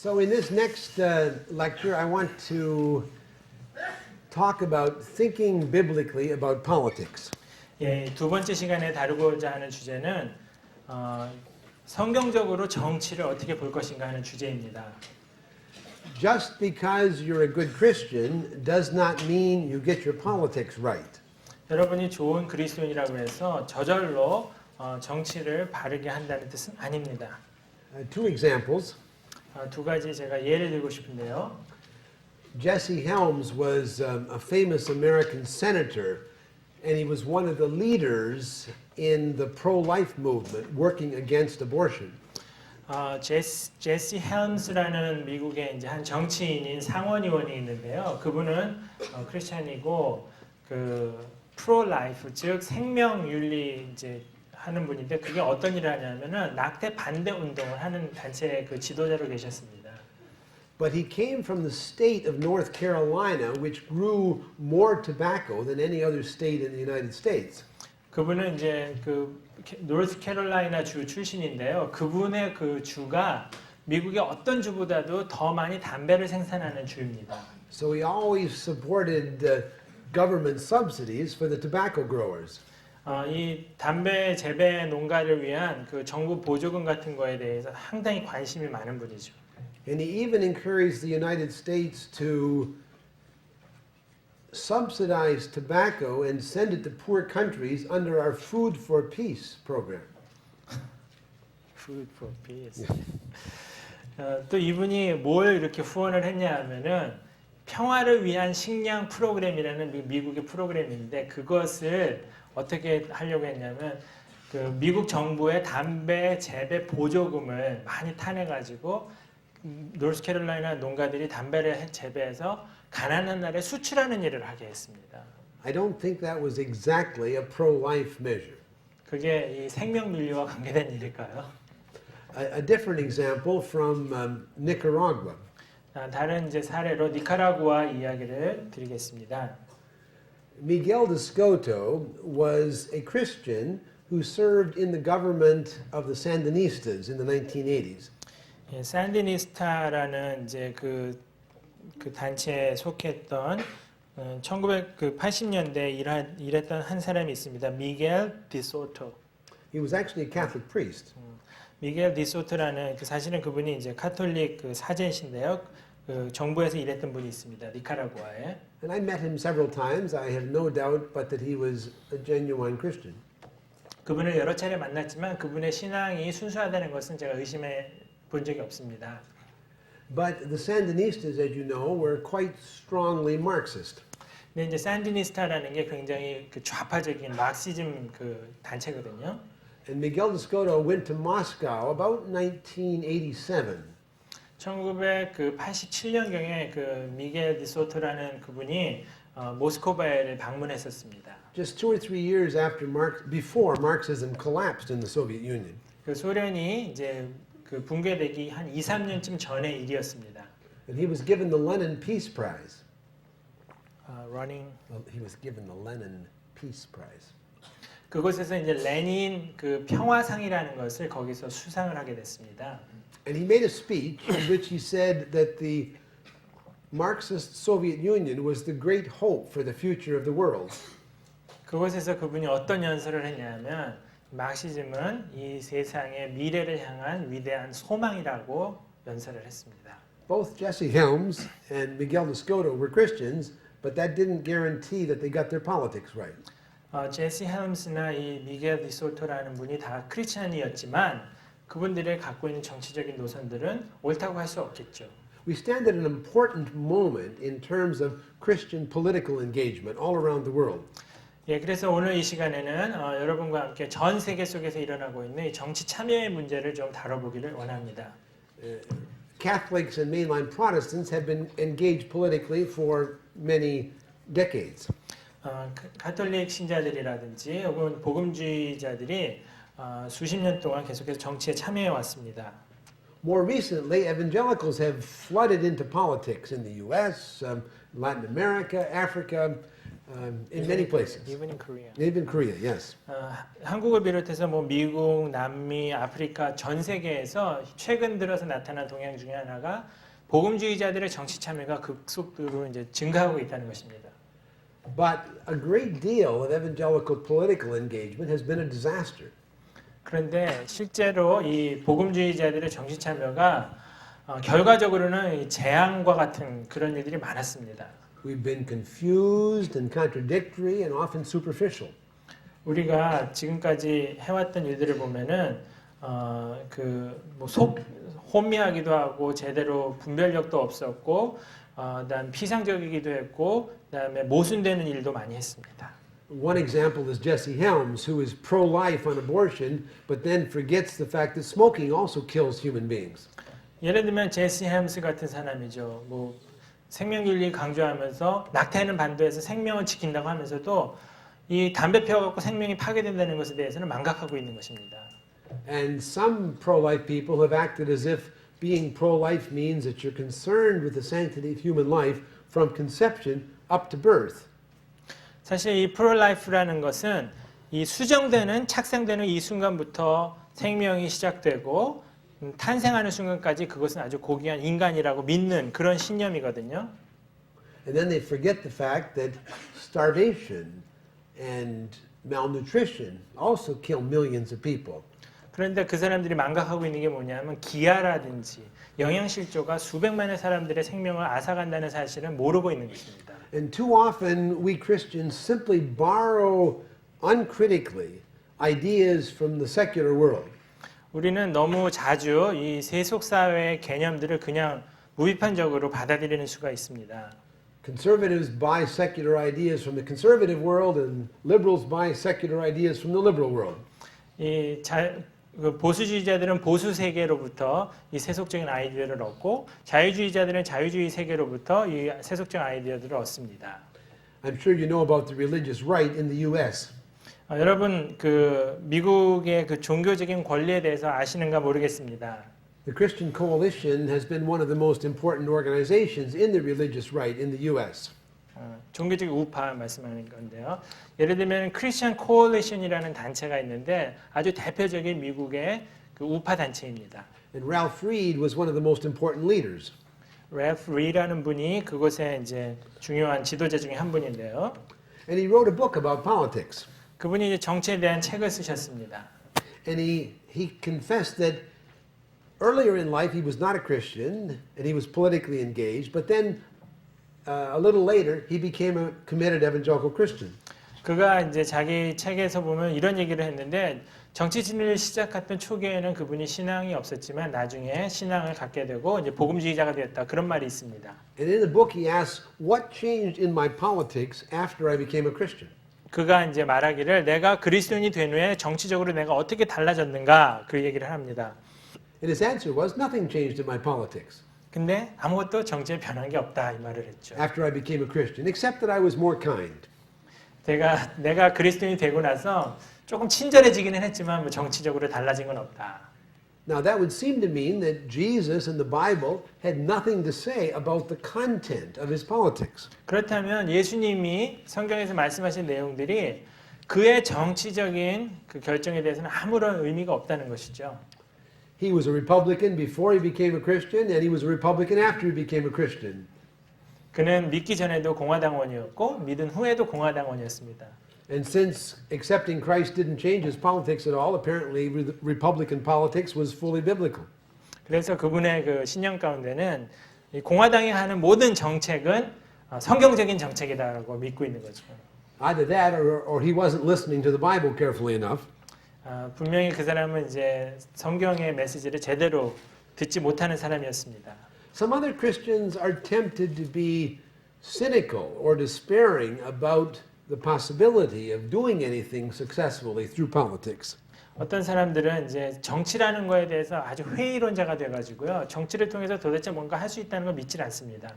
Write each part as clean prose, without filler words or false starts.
So in this next lecture, I want to talk about thinking biblically about politics. 예, 두 번째 시간에 다루고자 하는 주제는 성경적으로 정치를 어떻게 볼 것인가 하는 주제입니다. Just because you're a good Christian does not mean you get your politics right. 여러분이 좋은 그리스도인이라고 해서 저절로 정치를 바르게 한다는 뜻은 아닙니다. Two examples. 두 가지 제가 예를 들고 싶은데요. Jesse Helms was a famous American senator, and he was one of the leaders in the pro-life movement working against abortion. 제시 헬მს라는 미국의 이제 한 정치인인 상원의원이 있는데요. 그분은 크리스찬이고 그 프로-라이프 즉 생명윤리 이제 하는 분인데 그게 어떤 일을 하냐면은 낙태 반대 운동을 하는 단체의 그 지도자로 계셨습니다. But he came from the state of North Carolina, which grew more tobacco than any other state in the United States. 그분은 이제 그 노스캐롤라이나 주 출신인데요. 그분의 그 주가 미국의 어떤 주보다도 더 많이 담배를 생산하는 주입니다. So he always supported government subsidies for the tobacco growers. 이 담배 재배 농가를 위한 그 정부 보조금 같은 거에 대해서 상당히 관심이 많은 분이죠. And he even encouraged the United States to subsidize tobacco and send it to poor countries under our Food for Peace program. Food for Peace. 또 이분이 뭘 이렇게 후원을 했냐 하면은 평화를 위한 식량 프로그램이라는 미국의 프로그램인데 그것을 어떻게 하려고 했냐면 그 미국 정부의 담배 재배 보조금을 많이 타내가지고 노스캐롤라이나 농가들이 담배를 재배해서 가난한 나라에 수출하는 일을 하게 했습니다. I don't think that was exactly a pro-life measure. 그게 이 생명윤리와 관계된 일일까요? A different example from Nicaragua. 다른 이제 사례로 니카라구아 이야기를 드리겠습니다. Miguel de Soto was a Christian who served in the government of the Sandinistas in the 1980s. 예, 산디니스타라는 이제 그 단체에 속했던 1980년대에 일했던 한 사람이 있습니다. 미겔 디소토. He was actually a Catholic priest. 미겔 디소토라는 사실은 그분이 이제 카톨릭 그 사제이신데요. 그 정부에서 일했던 분이 있습니다. 니카라구아에. And I met him several times. I have no doubt but that he was a genuine Christian. 그분을 여러 차례 만났지만 그분의 신앙이 순수하다는 것은 제가 의심해 본 적이 없습니다. But the Sandinistas, as you know, were quite strongly Marxist. 근데 이제 산디니스타라는 게 굉장히 그 좌파적인 마르시즘 그 단체거든요. And Miguel de Soto went to Moscow about 1987. 1987년경에 그 미겔 디소토라는 그분이 모스크바를 방문했었습니다. Just 2 or 3 years before Marxism collapsed in the Soviet Union. 그 소련이 이제 그 붕괴되기 한 2, 3년쯤 전의 일이었습니다. And he was given the Lenin Peace Prize. He was given the Lenin Peace Prize. 그곳에서 이제 레닌 그 평화상이라는 것을 거기서 수상을 하게 됐습니다. And he made a speech in which he said that the Marxist Soviet Union was the great hope for the future of the world. 그곳에서 그분이 어떤 연설을 했냐면 마르시즘은 이 세상의 미래를 향한 위대한 소망이라고 연설을 했습니다. Both Jesse Helms and Miguel de Soto were Christians, but that didn't guarantee that they got their politics right. 제시 헬მს나 이 미겔 디소토라는 분이 다 크리스찬이었지만 그분들의 갖고 있는 정치적인 노선들은 옳다고 할 수 없겠죠. We stand at an important moment in terms of Christian political engagement all around the world. 예, 그래서 오늘 이 시간에는 여러분과 함께 전 세계 속에서 일어나고 있는 이 정치 참여의 문제를 좀 다뤄보기를 원합니다. Catholics and mainline Protestants have been engaged politically for many decades. 가톨릭 신자들이라든지 혹은 복음주의자들이 수십 년 동안 계속해서 정치에 참여해 왔습니다. More recently, evangelicals have flooded into politics in the U.S., Latin America, Africa, in many places. Even in Korea. Even Korea, yes. 한국을 비롯해서 뭐 미국, 남미, 아프리카 전 세계에서 최근 들어서 나타난 동향 중에 하나가 복음주의자들의 정치 참여가 급속도로 이제 증가하고 있다는 것입니다. But a great deal of evangelical political engagement has been a disaster. 그런데 실제로 이 복음주의자들의 정치 참여가 결과적으로는 이 재앙과 같은 그런 일들이 많았습니다. We've been confused and contradictory and often superficial. 우리가 지금까지 해왔던 일들을 보면은 그뭐 혼미하기도 하고 제대로 분별력도 없었고, 그다음 피상적이기도 했고, 그다음에 모순되는 일도 많이 했습니다. One example is Jesse Helms, who is pro-life on abortion, but then forgets the fact that smoking also kills human beings. 예를 들면 제시 햄스 같은 사람이죠. 뭐 생명윤리 강조하면서 낙태하는 반도에서 생명을 지킨다고 하면서도 이 담배 피워갖고 생명이 파괴된다는 것에 대해서는 망각하고 있는 것입니다. And some pro-life people have acted as if being pro-life means that you're concerned with the sanctity of human life from conception up to birth. 사실 이 프로라이프라는 것은 이 수정되는 착상되는 이 순간부터 생명이 시작되고 탄생하는 순간까지 그것은 아주 고귀한 인간이라고 믿는 그런 신념이거든요. And then they forget the fact that starvation and malnutrition also kill millions of people. 그런데 그 사람들이 망각하고 있는 게 뭐냐면 기아라든지 영양실조가 수백만의 사람들의 생명을 앗아간다는 사실은 모르고 있는 것입니다. And too often we Christians simply borrow uncritically ideas from the secular world. 우리는 너무 자주 이 세속 사회의 개념들을 그냥 무비판적으로 받아들이는 수가 있습니다. Conservatives buy secular ideas from the conservative world and liberals buy secular ideas from the liberal world. 보수주의자들은 보수 세계로부터 이 세속적인 아이디어를 얻고 자유주의자들은 자유주의 세계로부터 이 세속적 아이디어들을 얻습니다. I'm sure you know about the religious right in the U.S. 여러분 그 미국의 그 종교적인 권리에 대해서 아시는가 모르겠습니다. The Christian Coalition has been one of the most important organizations in the religious right in the U.S. 종교적 우파 말씀하는 건데요. 예를 들면 크리스천 코얼리션이라는 단체가 있는데 아주 대표적인 미국의 그 우파 단체입니다. And Ralph Reed was one of the most important leaders. 래프 리라는 분이 그곳의 이제 중요한 지도자 중에 한 분인데요. And he wrote a book about politics. 그분이 이제 정치에 대한 책을 쓰셨습니다. And he confessed that earlier in life he was not a Christian and he was politically engaged, but then a little later he became a committed evangelical Christian. 그가 이제 자기 책에서 보면 이런 얘기를 했는데 정치진을 시작했던 초기에는 그분이 신앙이 없었지만 나중에 신앙을 갖게 되고 이제 복음주의자가 되었다 그런 말이 있습니다. And in the book he asks, "What changed in my politics after I became a Christian?" 그가 이제 말하기를 내가 그리스도인이 된 후에 정치적으로 내가 어떻게 달라졌는가 그 얘기를 합니다. And his answer was, "Nothing changed in my politics 근데 아무것도 정치에 변한 게 없다 이 말을 했죠. after I became a Christian, except that I was more kind." 내가 그리스도인이 되고 나서 조금 친절해지기는 했지만 뭐 정치적으로 달라진 건 없다. Now that would seem to mean that Jesus and the Bible had nothing to say about the content of his politics. 그렇다면 예수님이 성경에서 말씀하신 내용들이 그의 정치적인 그 결정에 대해서는 아무런 의미가 없다는 것이죠. He was a Republican before he became a Christian, and he was a Republican after he became a Christian. 그는 믿기 전에도 공화당원이었고 믿은 후에도 공화당원이었습니다. And since accepting Christ didn't change his politics at all, apparently Republican politics was fully biblical. 그래서 그분의 그 신념 가운데는 이 공화당이 하는 모든 정책은 성경적인 정책이다라고 믿고 있는 거죠. Either that, or he wasn't listening to the Bible carefully enough. 분명히 그 사람은 이제 성경의 메시지를 제대로 듣지 못하는 사람이었습니다. Some other Christians are tempted to be cynical or despairing about the possibility of doing anything successfully through politics. 어떤 사람들은 이제 정치라는 거에 대해서 아주 회의론자가 돼가지고요. 정치를 통해서 도대체 뭔가 할 수 있다는 걸 믿질 않습니다.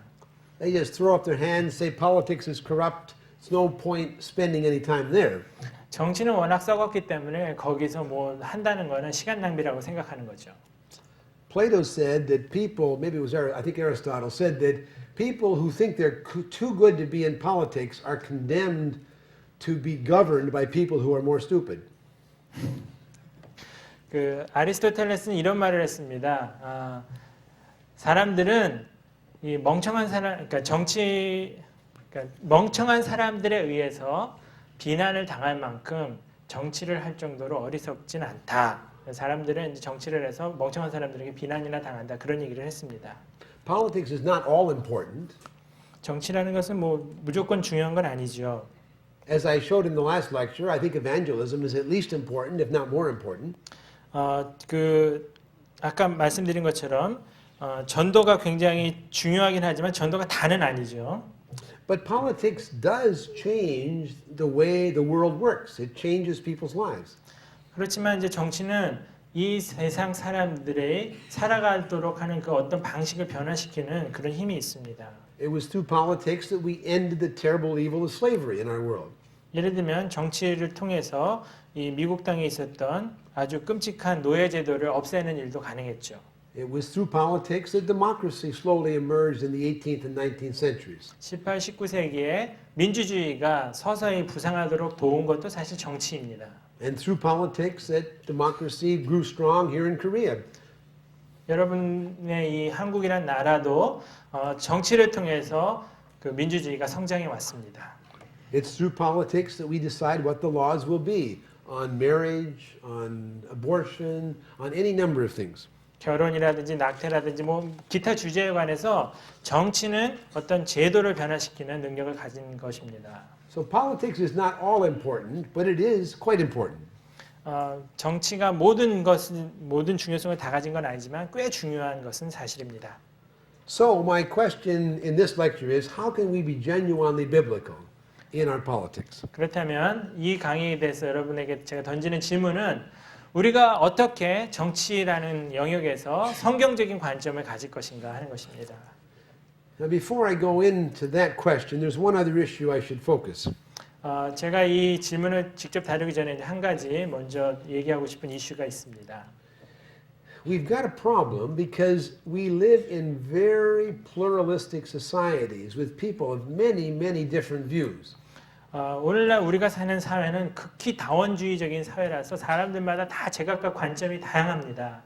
They just throw up their hands, say politics is corrupt. It's no point spending any time there. 정치는 워낙 썩었기 때문에 거기서 뭐 한다는 거는 시간 낭비라고 생각하는 거죠. Plato said that people, maybe it was I think Aristotle said that people who think they're too good to be in politics are condemned to be governed by people who are more stupid. 그 아리스토텔레스는 이런 말을 했습니다. 사람들은 이 멍청한 사람, 그러니까 멍청한 사람들에 의해서 비난을 당할 만큼 정치를 할 정도로 어리석진 않다. 사람들은 이제 정치를 해서 멍청한 사람들에게 비난이나 당한다. 그런 얘기를 했습니다. Politics is not all important. 정치라는 것은 뭐 무조건 중요한 건 아니죠. As I showed in the last lecture, I think evangelism is at least important, if not more important. 아까 말씀드린 것처럼 전도가 굉장히 중요하긴 하지만 전도가 다는 아니죠. But politics does change the way the world works. It changes people's lives. 그렇지만 이제 정치는 이 세상 사람들의 살아가도록 하는 그 어떤 방식을 변화시키는 그런 힘이 있습니다. It was through politics that we ended the terrible evil of slavery in our world. 예를 들면 정치를 통해서 이 미국 땅에 있었던 아주 끔찍한 노예 제도를 없애는 일도 가능했죠. It was through politics that democracy slowly emerged in the 18th and 19th centuries. 18, 19세기에 민주주의가 서서히 부상하도록 도운 것도 사실 정치입니다. And through politics that democracy grew strong here in Korea. 여러분의 이 한국이란 나라도 정치를 통해서 그 민주주의가 성장해 왔습니다. It's through politics that we decide what the laws will be on marriage, on abortion, on any number of things. 결혼이라든지 낙태라든지 뭐 기타 주제에 관해서 정치는 어떤 제도를 변화시키는 능력을 가진 것입니다. So politics is not all important, but it is quite important. 정치가 모든 중요성을 다 가진 건 아니지만 꽤 중요한 것은 사실입니다. So my question in this lecture is, how can we be genuinely biblical in our politics? 그렇다면 이 강의에 대해서 여러분에게 제가 던지는 질문은 우리가 어떻게 정치라는 영역에서 성경적인 관점을 가질 것인가 하는 것입니다. Now, before I go into that question, there's one other issue I should focus. 제가 이 질문을 직접 다루기 전에 한 가지 먼저 얘기하고 싶은 이슈가 있습니다. We've got a problem because we live in very pluralistic societies with people of many, many different views. 오늘날 우리가 사는 사회는 극히 다원주의적인 사회라서 사람들마다 다 제각각 관점이 다양합니다.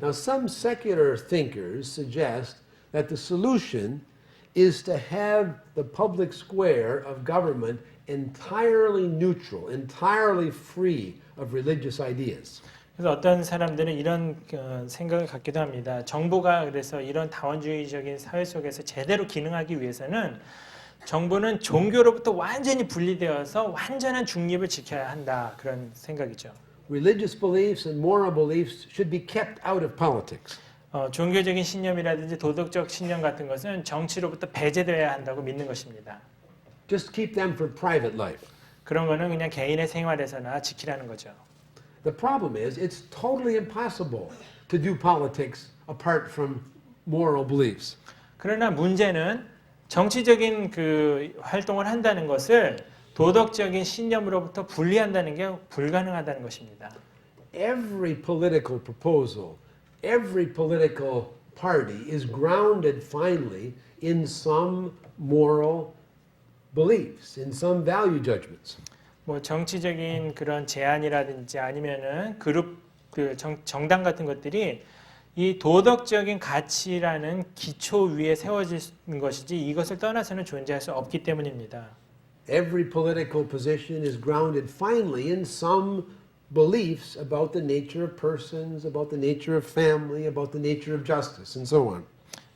Now, some secular thinkers suggest that the solution is to have the public square of government entirely neutral, entirely free of religious ideas. 그래서 어떤 사람들은 이런 생각을 갖기도 합니다. 정부가 그래서 이런 다원주의적인 사회 속에서 제대로 기능하기 위해서는 정부는 종교로부터 완전히 분리되어서 완전한 중립을 지켜야 한다. 그런 생각이죠. Religious beliefs and moral beliefs should be kept out of politics. 종교적인 신념이라든지 도덕적 신념 같은 것은 정치로부터 배제되어야 한다고 믿는 것입니다. Just keep them for private life. 그런 거는 그냥 개인의 생활에서나 지키라는 거죠. The problem is it's totally impossible to do politics apart from moral beliefs. 그러나 문제는 정치적인 그 활동을 한다는 것을 도덕적인 신념으로부터 분리한다는 게 불가능하다는 것입니다. Every political proposal, every political party is grounded finally in some moral beliefs, in some value judgments. 뭐 정치적인 그런 제안이라든지 아니면은 그룹 정당 같은 것들이 이 도덕적인 가치라는 기초 위에 세워지는 것이지 이것을 떠나서는 존재할 수 없기 때문입니다. Every political position is grounded finally in some beliefs about the nature of persons, about the nature of family, about the nature of justice, and so on.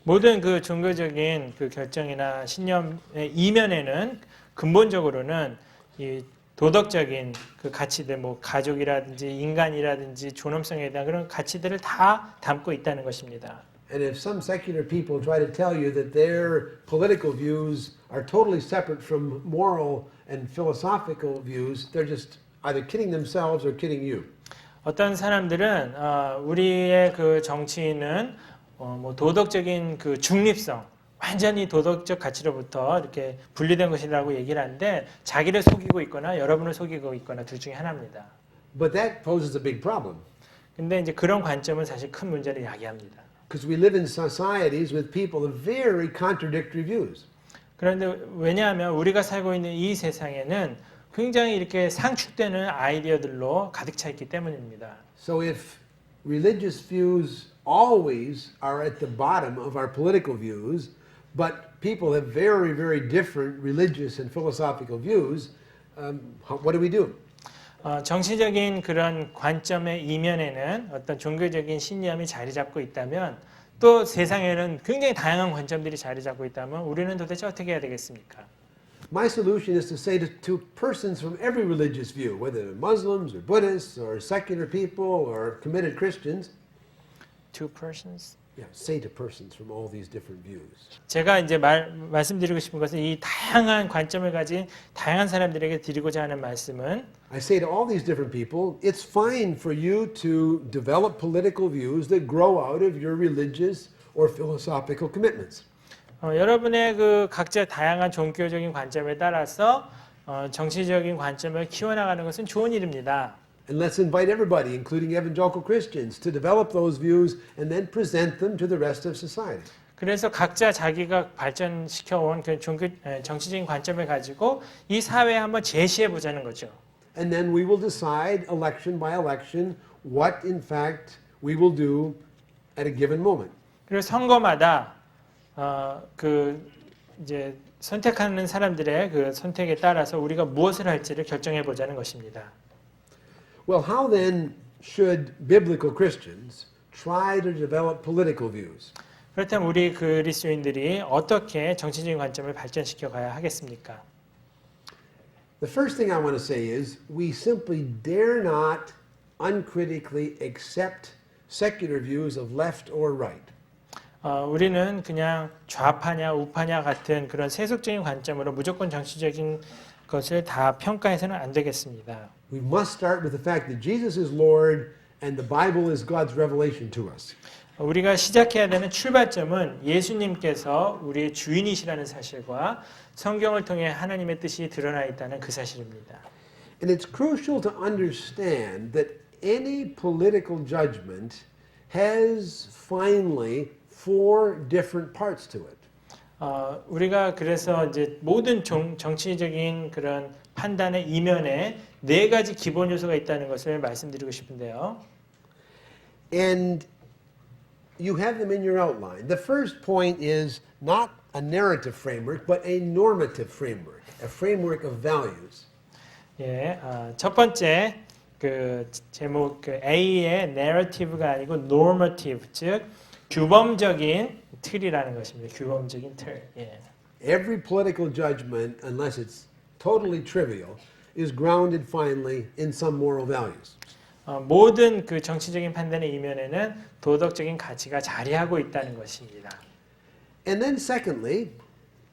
모든 그 종교적인 그 결정이나 신념의 이면에는 근본적으로는 이 도덕적인 그 가치들, 뭐 가족이라든지 인간이라든지 존엄성에 대한 그런 가치들을 다 담고 있다는 것입니다. And if some secular people try to tell you that their political views are totally separate from moral and philosophical views, they're just either kidding themselves or kidding you. 어떤 사람들은 우리의 그 정치는 뭐 도덕적인 그 중립성, 완전히 도덕적 가치로부터 이렇게 분리된 것이라고 얘기를 하는데 자기를 속이고 있거나 여러분을 속이고 있거나 둘 중에 하나입니다. But that poses a big problem. 근데 이제 그런 관점은 사실 큰 문제를 야기합니다. Because we live in societies with people of very contradictory views. 그런데 왜냐하면 우리가 살고 있는 이 세상에는 굉장히 이렇게 상충되는 아이디어들로 가득 차 있기 때문입니다. So if religious views always are at the bottom of our political views, but people have very, very different religious and philosophical views, what do we do? 정치적인 그런 관점의 이면에는 어떤 종교적인 신념이 자리 잡고 있다면 또 세상에는 굉장히 다양한 관점들이 자리 잡고 있다면 우리는 도대체 어떻게 해야 되겠습니까? My solution is to say to persons from every religious view, whether they're Muslims or Buddhists or secular people or committed Christians, Two persons. say to persons from all these different views. 제가 이제 말씀드리고 싶은 것은 이 다양한 관점을 가진 다양한 사람들에게 드리고자 하는 말씀은 I say to all these different people, it's fine for you to develop political views that grow out of your religious or philosophical commitments. 여러분의 그 각자 다양한 종교적인 관점에 따라서 정치적인 관점을 키워나가는 것은 좋은 일입니다. And let's invite everybody, including evangelical Christians, to develop those views and then present them to the rest of society. 그래서 각자 자기가 발전시켜온 그 정치적인 관점을 가지고 이 사회에 한번 제시해 보자는 거죠. And then we will decide election by election what in fact we will do at a given moment. 그리고 선거마다 그 이제 선택하는 사람들의 그 선택에 따라서 우리가 무엇을 할지를 결정해 보자는 것입니다. Well, how then should biblical Christians try to develop political views? 그렇다면 우리 그리스도인들이 어떻게 정치적인 관점을 발전시켜 가야 하겠습니까? The first thing I want to say is we simply dare not uncritically accept secular views of left or right. 우리는 그냥 좌파냐 우파냐 같은 그런 세속적인 관점으로 무조건 정치적인 것을 다 평가해서는 안 되겠습니다. We must start with the fact that Jesus is Lord and the Bible is God's revelation to us. 우리가 시작해야 되는 출발점은 예수님께서 우리의 주인이시라는 사실과 성경을 통해 하나님의 뜻이 드러나 있다는 그 사실입니다. And it's crucial to understand that any political judgment has finally four different parts to it. 우리가 그래서 이제 모든 정치적인 그런 판단의 이면에 네 가지 기본 요소가 있다는 것을 말씀드리고 싶은데요. And you have them in your outline. The first point is not a narrative framework, but a normative framework, a framework of values. 예, 첫 번째 그 제목 그 A의 narrative가 아니고 normative, 즉 규범적인 틀이라는 것입니다. 규범적인 틀. 예. Every political judgment, unless it's totally trivial, is grounded finally in some moral values. 모든 그 정치적인 판단의 이면에는 도덕적인 가치가 자리하고 있다는 것입니다. And then secondly,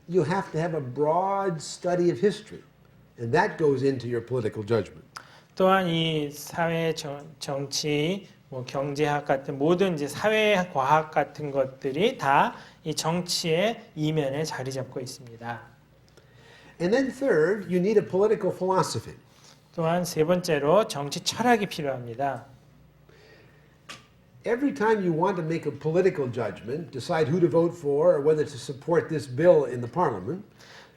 you have to have a broad study of history, and that goes into your political judgment. 또한 이 사회 정치, 뭐 경제학 같은 모든 이제 사회 과학 같은 것들이 다 이 정치의 이면에 자리 잡고 있습니다. And then third, you need a political philosophy. 또한 세 번째로 정치 철학이 필요합니다. Every time you want to make a political judgment, decide who to vote for or whether to support this bill in the parliament,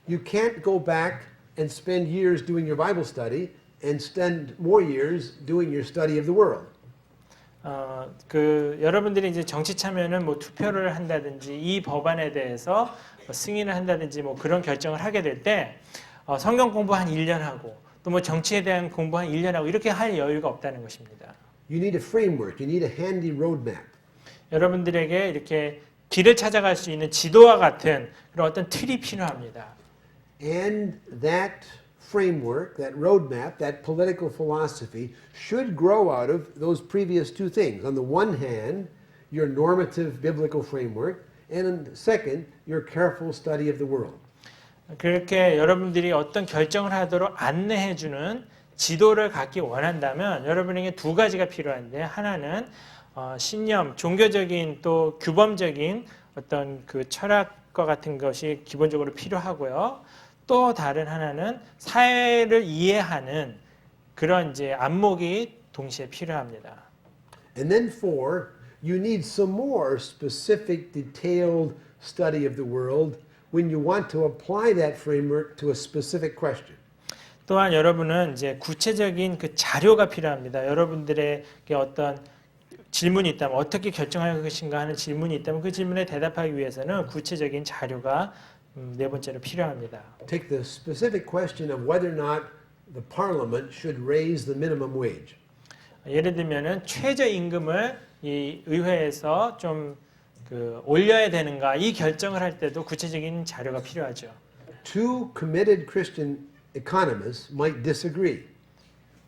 you can't go back and spend years doing your Bible study and spend more years doing your study of the world. 여러분들이 이제 정치 참여는 뭐 투표를 한다든지 이 법안에 대해서 승인을 한다든지 뭐 그런 결정을 하게 될 때 성경 공부 한 1년 하고 또 뭐 정치에 대한 공부 한 1년 하고 이렇게 할 여유가 없다는 것입니다. You need a framework. You need a handy roadmap. 여러분들에게 이렇게 길을 찾아갈 수 있는 지도와 같은 그런 어떤 틀이 필요합니다. And that framework, that roadmap, that political philosophy should grow out of those previous two things. On the one hand, your normative biblical framework, and second, your careful study of the world. 그렇게 여러분들이 어떤 결정을 하도록 안내해주는 지도를 갖기 원한다면 여러분에게 두 가지가 필요한데 하나는 신념, 종교적인 또 규범적인 어떤 그 철학과 같은 것이 기본적으로 필요하고요. 또 다른 하나는 사회를 이해하는 그런 이제 안목이 동시에 필요합니다. And then 4, you need some more specific, detailed study of the world when you want to apply that framework to a specific question. 또한 여러분은 이제 구체적인 그 자료가 필요합니다. 여러분들에게 어떤 질문이 있다면 어떻게 결정할 것인가 하는 질문이 있다면 그 질문에 대답하기 위해서는 구체적인 자료가 네 번째로 필요합니다. Take the specific question of whether or not the parliament should raise the minimum wage. 예를 들면은 최저임금을 이 의회에서 좀 올려야 되는가 이 결정을 할 때도 구체적인 자료가 필요하죠. Two committed Christian economists might disagree.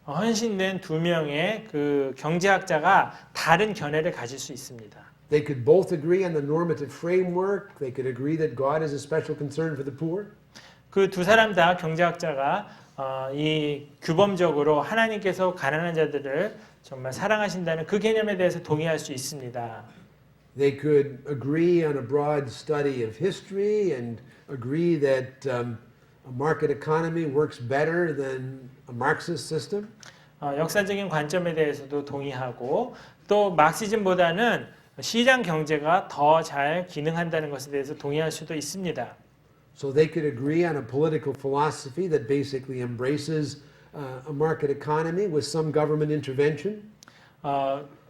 헌신된 두 명의 그 경제학자가 다른 견해를 가질 수 있습니다. They could both agree on the normative framework. They could agree that God is a special concern for the poor. 그 두 사람 다 경제학자가 이 규범적으로 하나님께서 가난한 자들을 정말 사랑하신다는 그 개념에 대해서 동의할 수 있습니다. They could agree on a broad study of history and agree that a market economy works better than a Marxist system. 역사적인 관점에 대해서도 동의하고 또 막시즘보다는 시장 경제가 더 잘 기능한다는 것에 대해서 동의할 수도 있습니다. So they could agree on a political philosophy that basically embraces a market economy with some government intervention.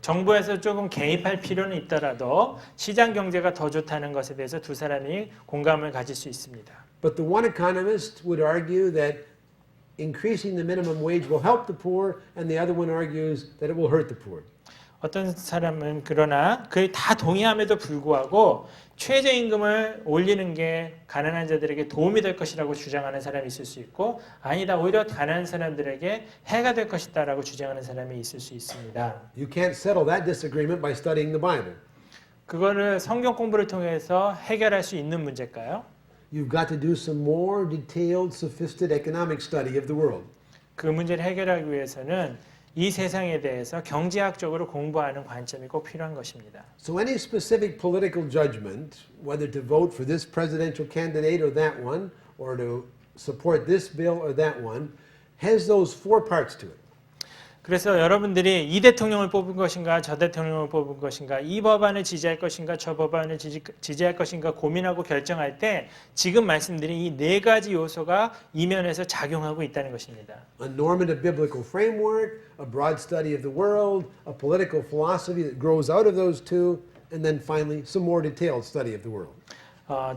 정부에서 조금 개입할 필요는 있더라도 시장 경제가 더 좋다는 것에 대해서 두 사람이 공감을 가질 수 있습니다. But the one economist would argue that increasing the minimum wage will help the poor, and the other one argues that it will hurt the poor. 어떤 사람은 그러나 그에 다 동의함에도 불구하고 최저임금을 올리는 게 가난한 자들에게 도움이 될 것이라고 주장하는 사람이 있을 수 있고 아니다 오히려 가난한 사람들에게 해가 될 것이다라고 주장하는 사람이 있을 수 있습니다. You can't settle that disagreement by studying the Bible. 그거를 성경 공부를 통해서 해결할 수 있는 문제일까요? You've got to do some more detailed, sophisticated economic study of the world. 그 문제를 해결하기 위해서는 이 세상에 대해서 경제학적으로 공부하는 관점이 꼭 필요한 것입니다. So any specific political judgment, whether to vote for this presidential candidate or that one, or to support this bill or that one, has those 4 parts to it. 그래서 여러분들이 이 대통령을 뽑은 것인가 저 대통령을 뽑은 것인가 이 법안을 지지할 것인가 저 법안을 지지할 것인가 고민하고 결정할 때 지금 말씀드린 이 4가지 요소가 이면에서 작용하고 있다는 것입니다. A normative biblical framework, a broad study of the world, a political philosophy that grows out of those 2, and then finally some more detailed study of the world.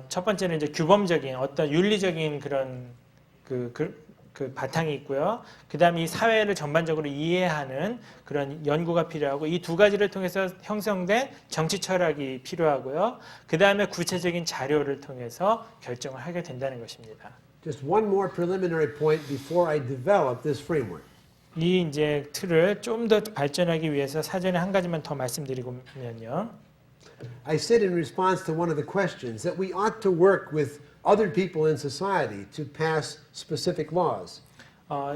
첫 번째는 이제 규범적인 어떤 윤리적인 그런 그 바탕이 있고요. 그다음에 이 사회를 전반적으로 이해하는 그런 연구가 필요하고 이 2가지를 통해서 형성된 정치 철학이 필요하고요. 그다음에 구체적인 자료를 통해서 결정을 하게 된다는 것입니다. Just one more preliminary point before I develop this framework. 이 이제 틀을 좀 더 발전하기 위해서 사전에 한 가지만 더 말씀드리면요. I said in response to one of the questions that we ought to work with other people in society to pass specific laws.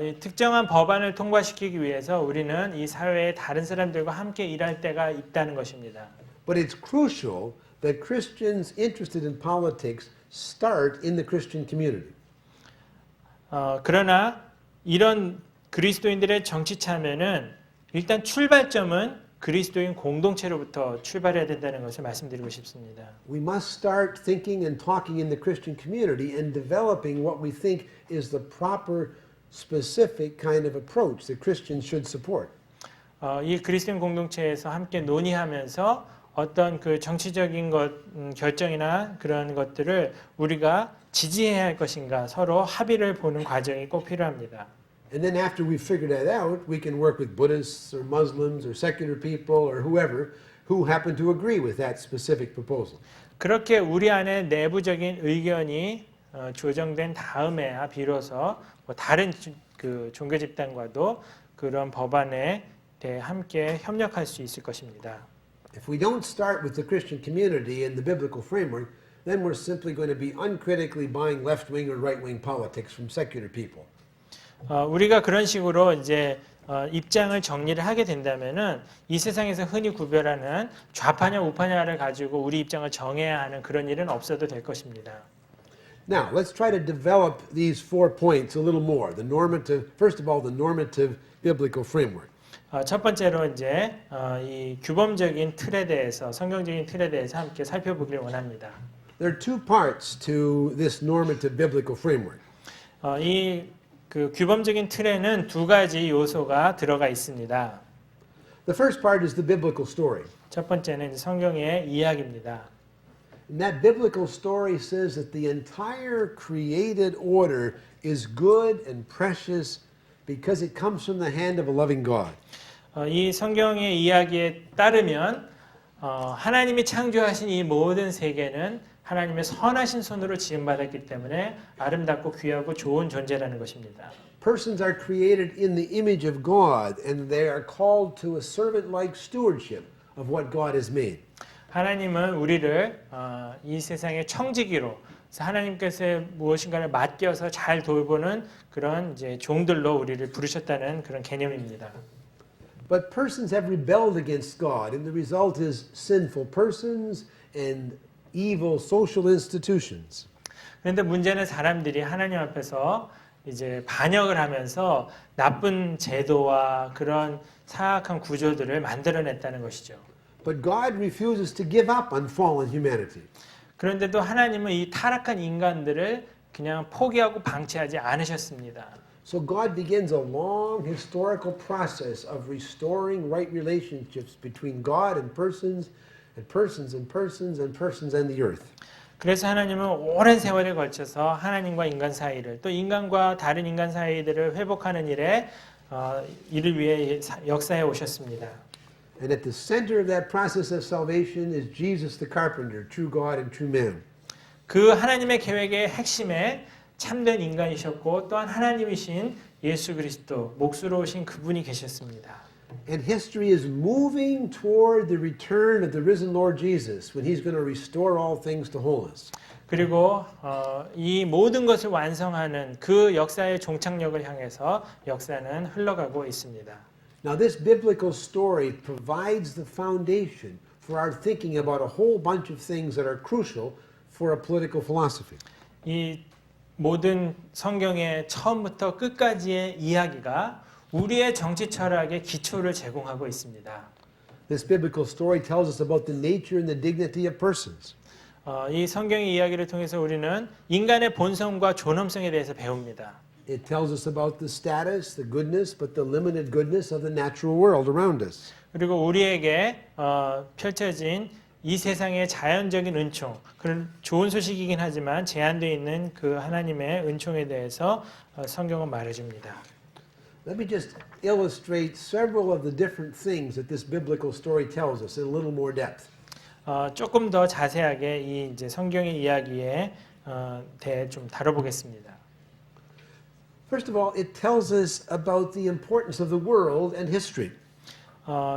이 특정한 법안을 통과시키기 위해서 우리는 이 사회의 다른 사람들과 함께 일할 때가 있다는 것입니다. But it's crucial that Christians interested in politics start in the Christian community. 그러나 이런 그리스도인들의 정치 참여는 일단 출발점은 그리스도인 공동체로부터 출발해야 된다는 것을 말씀드리고 싶습니다. We must start thinking and talking in the Christian community and developing what we think is the proper, specific kind of approach that Christians should support. 이 그리스도인 공동체에서 함께 논의하면서 어떤 그 정치적인 결정이나 그런 것들을 우리가 지지해야 할 것인가 서로 합의를 보는 과정이 꼭 필요합니다. And then after we've figured that out, we can work with Buddhists or Muslims or secular people or whoever who happen to agree with that specific proposal. 그렇게 우리 안에 내부적인 의견이 조정된 다음에야 비로소 다른 그 종교 집단과도 그런 법안에 대해 함께 협력할 수 있을 것입니다. If we don't start with the Christian community and the biblical framework, then we're simply going to be uncritically buying left-wing or right-wing politics from secular people. 우리가 그런 식으로 이제 입장을 정리를 하게 된다면은 이 세상에서 흔히 구별하는 좌파냐 우파냐를 가지고 우리 입장을 정해야 하는 그런 일은 없어도 될 것입니다. Now, let's try to develop these 4 points a little more. The normative, first of all, the normative biblical framework. 첫 번째로 이제 이 규범적인 틀에 대해서 성경적인 틀에 대해서 함께 살펴보기를 원합니다. There are two parts to this normative biblical framework. 이 그 규범적인 틀에는 두 가지 요소가 들어가 있습니다. The first part is the biblical story. 첫 번째는 성경의 이야기입니다. And that biblical story says that the entire created order is good and precious because it comes from the hand of a loving God. 이 성경의 이야기에 따르면 하나님이 창조하신 이 모든 세계는 하나님의 선하신 손으로 지음받았기 때문에 아름답고 귀하고 좋은 존재라는 것입니다. Persons are created in the image of God and they are called to a servant-like stewardship of what God has made. 하나님은 우리를 이 세상의 청지기로 하나님께서 무엇인가를 맡겨서 잘 돌보는 그런 이제 종들로 우리를 부르셨다는 그런 개념입니다. But persons have rebelled against God and the result is sinful persons and evil social institutions. 그런데 문제는 사람들이 하나님 앞에서 이제 반역을 하면서 나쁜 제도와 그런 사악한 구조들을 만들어냈다는 것이죠. But God refuses to give up on fallen humanity. 그런데도 하나님은 이 타락한 인간들을 그냥 포기하고 방치하지 않으셨습니다. So God begins a long historical process of restoring right relationships between God and persons and persons and persons and persons and the earth. 그래서 하나님은 오랜 세월에 걸쳐서 하나님과 인간 사이를 또 인간과 다른 인간 사이들을 회복하는 일을 위해 역사해 오셨습니다. And at the center of that process of salvation is Jesus the carpenter, true God and true man. 그 하나님의 계획의 핵심에 참된 인간이셨고 또한 하나님이신 예수 그리스도 목수로 오신 그분이 계셨습니다. And history is moving toward the return of the risen Lord Jesus when he's going to restore all things to wholeness. 그리고 이 모든 것을 완성하는 그 역사의 종착역을 향해서 역사는 흘러가고 있습니다. Now this biblical story provides the foundation for our thinking about a whole bunch of things that are crucial for a political philosophy. 이 모든 성경의 처음부터 끝까지의 이야기가 우리의 정치 철학의 기초를 제공하고 있습니다. This biblical story tells us about the nature and the dignity of persons. 이 성경의 이야기를 통해서 우리는 인간의 본성과 존엄성에 대해서 배웁니다. It tells us about the status, the goodness, but the limited goodness of the natural world around us. 그리고 우리에게 펼쳐진 이 세상의 자연적인 은총, 그런 좋은 소식이긴 하지만 제한되어 있는 그 하나님의 은총에 대해서 성경은 말해줍니다. Let me just illustrate several of the different things that this biblical story tells us in a little more depth. 조금 더 자세하게 이 이제 성경의 이야기에 대해 좀 다뤄보겠습니다. First of all, it tells us about the importance of the world and history.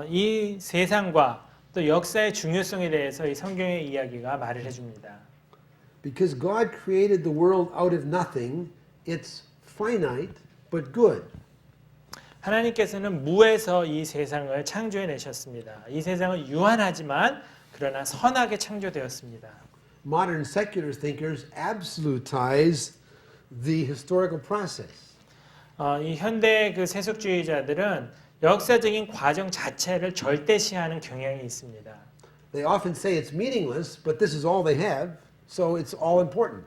이 세상과 또 역사의 중요성에 대해서 이 성경의 이야기가 말을 해줍니다. Because God created the world out of nothing, it's finite but good. 하나님께서는 무에서 이 세상을 창조해 내셨습니다. 이 세상은 유한하지만 그러나 선하게 창조되었습니다. Modern secular thinkers absolutize the historical process. 이 현대 그 세속주의자들은 역사적인 과정 자체를 절대시하는 경향이 있습니다. They often say it's meaningless, but this is all they have, so it's all important.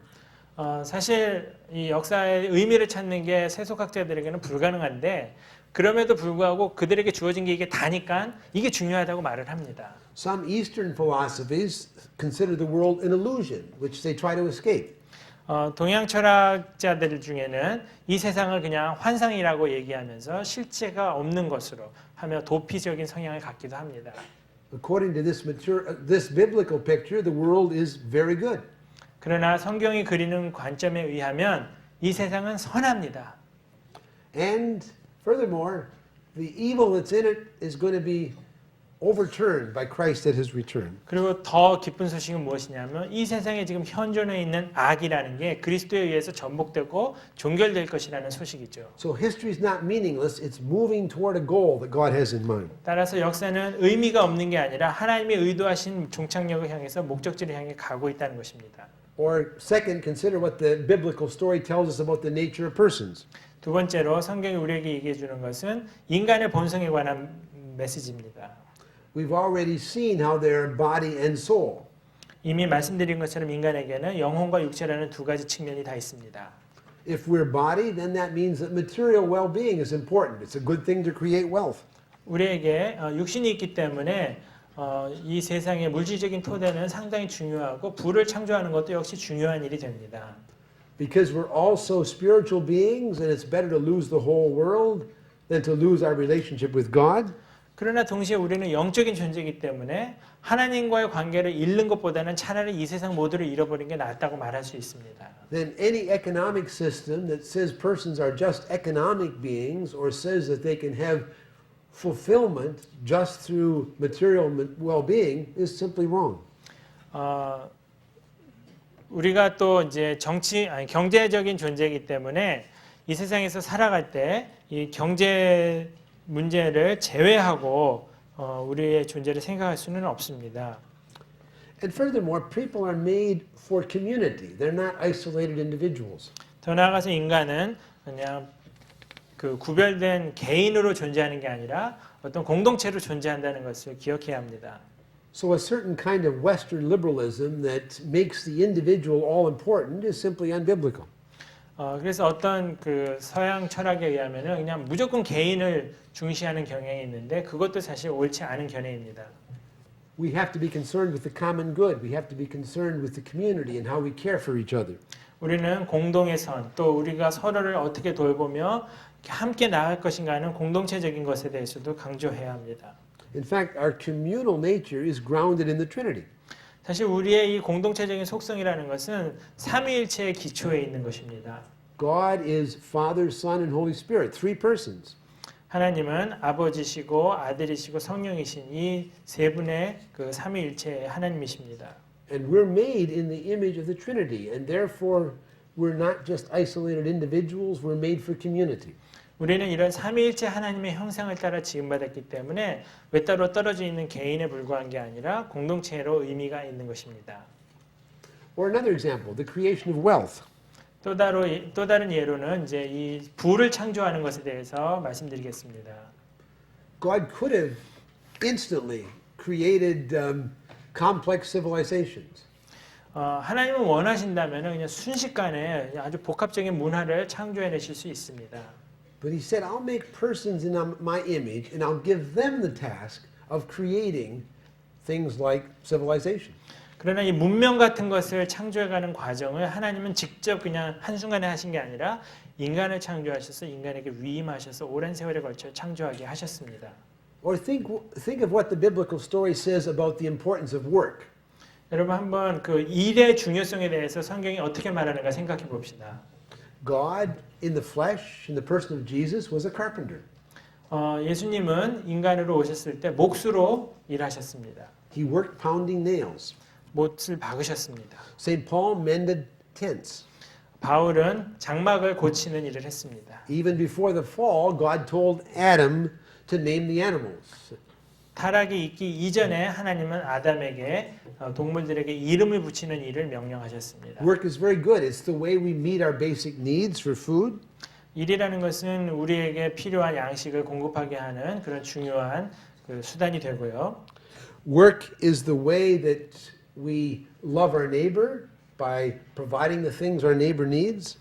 사실 이 역사의 의미를 찾는 게 세속학자들에게는 불가능한데 그럼에도 불구하고 그들에게 주어진 게 이게 다니까 이게 중요하다고 말을 합니다. Some Eastern philosophies consider the world an illusion, which they try to escape. 동양 철학자들 중에는 이 세상을 그냥 환상이라고 얘기하면서 실체가 없는 것으로 하며 도피적인 성향을 갖기도 합니다. According to this biblical picture, the world is very good. 그러나 성경이 그리는 관점에 의하면 이 세상은 선합니다. And furthermore, the evil that's in it is going to be overturned by Christ at his return. 그리고 더 기쁜 소식은 무엇이냐면 이 세상에 지금 현존해 있는 악이라는 게 그리스도에 의해서 전복되고 종결될 것이라는 소식이죠. So history is not meaningless, it's moving toward a goal that God has in mind. 따라서 역사는 의미가 없는 게 아니라 하나님이 의도하신 종착역을 향해서 목적지를 향해 가고 있다는 것입니다. Or second, consider what the biblical story tells us about the nature of persons. 두 번째로 성경이 우리에게 얘기해 주는 것은 인간의 본성에 관한 메시지입니다. We've already seen how they're body and soul. 이미 말씀드린 것처럼 인간에게는 영혼과 육체라는 두 가지 측면이 다 있습니다. If we're body, then that means that material well-being is important. It's a good thing to create wealth. 우리에게 육신이 있기 때문에 이 세상의 물질적인 토대는 상당히 중요하고 부를 창조하는 것도 역시 중요한 일이 됩니다. Because we're also spiritual beings and it's better to lose the whole world than to lose our relationship with God. 그러나 동시에 우리는 영적인 존재이기 때문에 하나님과의 관계를 잃는 것보다는 차라리 이 세상 모두를 잃어버리는 게 낫다고 말할 수 있습니다. Then any economic system that says persons are just economic beings or says that they can have fulfillment just through material well-being is simply wrong. 우리가 또 이제 경제적인 존재이기 때문에 이 세상에서 살아갈 때 이 경제 문제를 제외하고 우리의 존재를 생각할 수는 없습니다. And furthermore, people are made for community. They're not isolated individuals. 더 나아가서 인간은 그냥 그 구별된 개인으로 존재하는 게 아니라 어떤 공동체로 존재한다는 것을 기억해야 합니다. So a certain kind of Western liberalism that makes the individual all important is simply unbiblical. 그래서 어떤 그 서양 철학에 의하면은 그냥 무조건 개인을 중시하는 경향이 있는데 그것도 사실 옳지 않은 견해입니다. We have to be concerned with the common good. We have to be concerned with the community and how we care for each other. 우리는 공동의 선, 또 우리가 서로를 어떻게 돌보며 함께 나아갈 것인가 하는 공동체적인 것에 대해서도 강조해야 합니다. In fact, our communal nature is grounded in the Trinity. 사실 우리의 이 공동체적인 속성이라는 것은 삼위일체의 기초에 있는 것입니다. God is Father, Son, and Holy Spirit, three persons. 하나님은 아버지시고 아들이시고 성령이신 이 세 분의 그 삼위일체의 하나님이십니다. And we're made in the image of the Trinity, and therefore we're not just isolated individuals, we're made for community. 우리는 이런 삼위일체 하나님의 형상을 따라 지음받았기 때문에 외따로 떨어져 있는 개인에 불과한 게 아니라 공동체로 의미가 있는 것입니다. Or another example, the creation of wealth. 또 다른 예로는 이제 이 부를 창조하는 것에 대해서 말씀드리겠습니다. God could have instantly created complex civilizations. 하나님은 원하신다면 그냥 순식간에 아주 복합적인 문화를 창조해내실 수 있습니다. But he said, I'll make persons in my image, and I'll give them the task of creating things like civilization. 그러나 이 문명 같은 것을 창조해가는 과정을 하나님은 직접 그냥 한순간에 하신 게 아니라 인간을 창조하셔서 인간에게 위임하셔서 오랜 세월에 걸쳐 창조하게 하셨습니다. Or think of what the biblical story says about the importance of work. 여러분 한번 그 일의 중요성에 대해서 성경이 어떻게 말하는가 생각해 봅시다. God in the flesh, in the person of Jesus, was a carpenter. 예수님은 인간으로 오셨을 때 몫으로 일하셨습니다. He worked pounding nails. 못을 박으셨습니다. St. Paul mended tents. 바울은 장막을 고치는 일을 했습니다. Even before the fall, God told Adam to name the animals. 타락이 있기 이전에 하나님은 아담에게 동물들에게 이름을 붙이는 일을 명령하셨습니다. Work is very good. It's the way we meet our basic needs for food. 일이라는 것은 우리에게 필요한 양식을 공급하게 하는 그런 중요한 그 수단이 되고요. Work is the way that we love our neighbor by providing the things our neighbor needs.